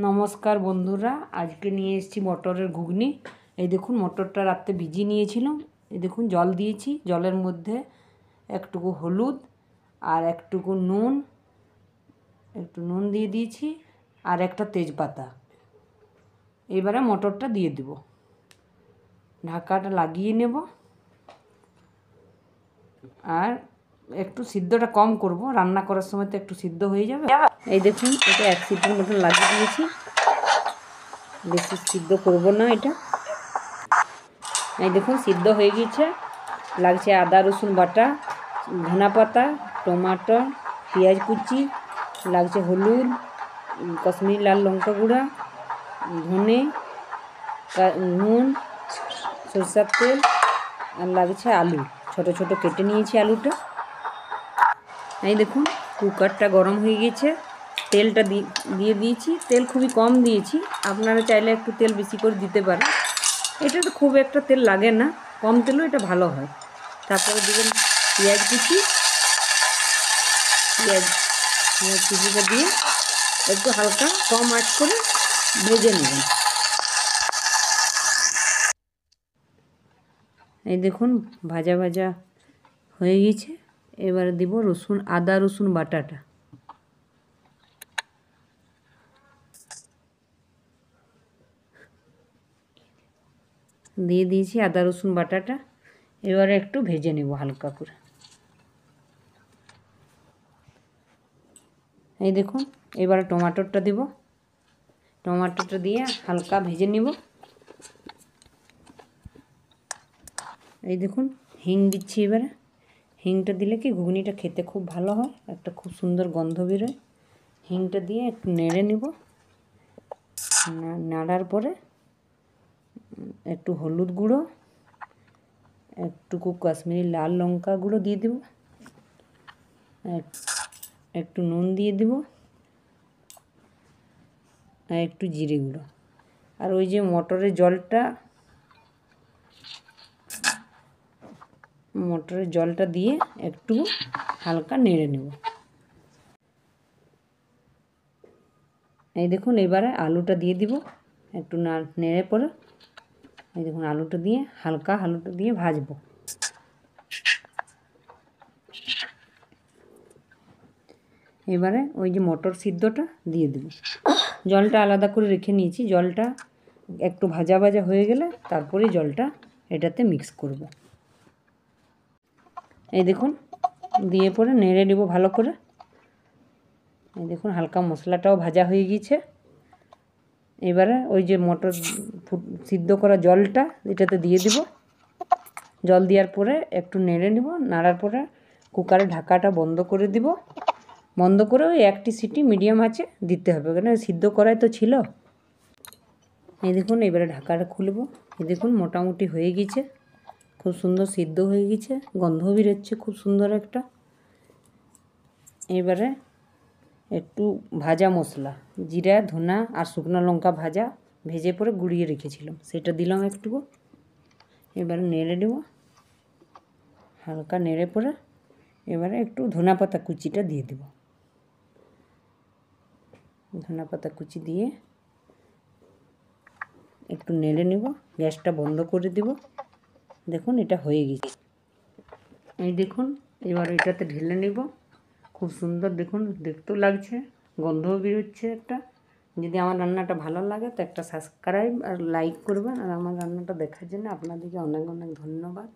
নমস্কার বন্ধুরা, আজকে নিয়ে এসেছি মটরের ঘুগনি। এই দেখুন, মটরটা রাত্রে ভিজিয়ে নিয়েছিলাম। এই দেখুন, জল দিয়েছি, জলের মধ্যে একটুকু হলুদ আর একটুকু নুন দিয়ে দিয়েছি আর একটা তেজপাতা। এবারে মটরটা দিয়ে দেব, ঢাকাটা লাগিয়ে নেব আর একটু সিদ্ধটা কম করব, রান্না করার সময় তো একটু সিদ্ধ হয়ে যাবে। এই দেখুন, এটা 1 সিটির মতন লাগিয়ে দিয়েছি, বেশি সিদ্ধ করব না এটা। এই দেখুন, সিদ্ধ হয়ে গেছে। লাগছে আদা রসুন বাটা, ধনা পাতা, টমাটো, পেঁয়াজ কুচি, লাগছে হলুদ, কাশ্মীরি লাল লঙ্কা গুঁড়া, ধনে, নুন, সরষের তেল, আর লাগছে আলু। ছোট ছোট কেটে নিয়েছি আলুটা। এই দেখুন, কুকারটা গরম হয়ে গেছে, তেলটা দিয়ে দিয়েছি। তেল খুবই কম দিয়েছি, আপনারা চাইলে একটু তেল বেশি করে দিতে পারেন। এটা তো খুব একটা তেল লাগে না, কম তেলও এটা ভালো হয়। তারপরে দেবেন পেঁয়াজ কুচি, পেঁয়াজ কুচিটা দিয়ে একটু হালকা কম আঁচ করে ভেজে নেবেন। এই দেখুন, ভাজা ভাজা হয়ে গেছে। এবারে দিব আদা রসুন বাটাটা। দিয়ে দিয়েছি আদা রসুন বাটাটা। এবারে একটু ভেজে নেব হালকা করে। এই দেখুন, এবারে টমাটোটা দিব। টমাটোটা দিয়ে হালকা ভেজে নেব। এই দেখুন, হিং দিচ্ছি এবারে। হিংটা দিলে কি ঘুগনিটা খেতে খুব ভালো হয়, একটা খুব সুন্দর গন্ধ বেরোয়। হিংটা দিয়ে একটু নেড়ে নেব। নাড়ার পরে একটু হলুদ গুঁড়ো, একটুকু কাশ্মীরি লাল লঙ্কা গুঁড়ো দিয়ে দেব, একটু নুন দিয়ে দেব, আর একটু জিরে গুঁড়ো। আর ওই যে মটরের জলটা দিয়ে একটু হালকা নেড়ে নেব। এই দেখুন, এবারে আলুটা দিয়ে দিব, একটু নেড়ে পরে। এই দেখুন, আলুটা দিয়ে ভাজবো। এবারে ওই যে মটর সিদ্ধটা দিয়ে দেব। জলটা আলাদা করে রেখে নিয়েছি, জলটা একটু ভাজা ভাজা হয়ে গেলে তারপরে জলটা এটাতে মিক্স করব। এই দেখুন, দিয়ে পরে নেড়ে নেব ভালো করে। এই দেখুন, হালকা মশলাটাও ভাজা হয়ে গেছে। এবারে ওই যে মটর সিদ্ধ করা জলটা এটাতে দিয়ে দিব। জল দেওয়ার পরে একটু নেড়ে নেব। নাড়ার পরে কুকারের ঢাকাটা বন্ধ করে দিব। বন্ধ করে ওই 1টি সিটি মিডিয়াম আঁচে দিতে হবে, কেন সিদ্ধ করাই তো ছিল। এই দেখুন, এবারে ঢাকাটা খুলব। এই দেখুন, মোটামুটি হয়ে গেছে, খুব সুন্দর সিদ্ধ হয়ে গেছে, গন্ধ বেরোচ্ছে খুব সুন্দর একটা। এবারে একটু ভাজা মশলা, জিরা, ধনা আর শুকনো লঙ্কা ভেজে পরে গুঁড়িয়ে রেখেছিলাম, সেটা দিলাম একটু। এবারে নেড়ে দেব, হালকা নেড়ে পরে এবারে একটু ধনা পাতা কুচিটা দিয়ে দেব। ধনা পাতা কুচি দিয়ে একটু নেড়ে নেব, গ্যাসটা বন্ধ করে দেব। দেখুন, এটা হয়ে গেছে। এই দেখুন, এবার এটাতে ঢেলে নেব। খুব সুন্দর দেখুন, দেখতেও লাগছে, গন্ধও বেরোচ্ছে একটা। যদি আমার রান্নাটা ভালো লাগে তো একটা সাবস্ক্রাইব আর লাইক করবেন। আর আমার রান্নাটা দেখার জন্য আপনাদেরকে অনেক অনেক ধন্যবাদ।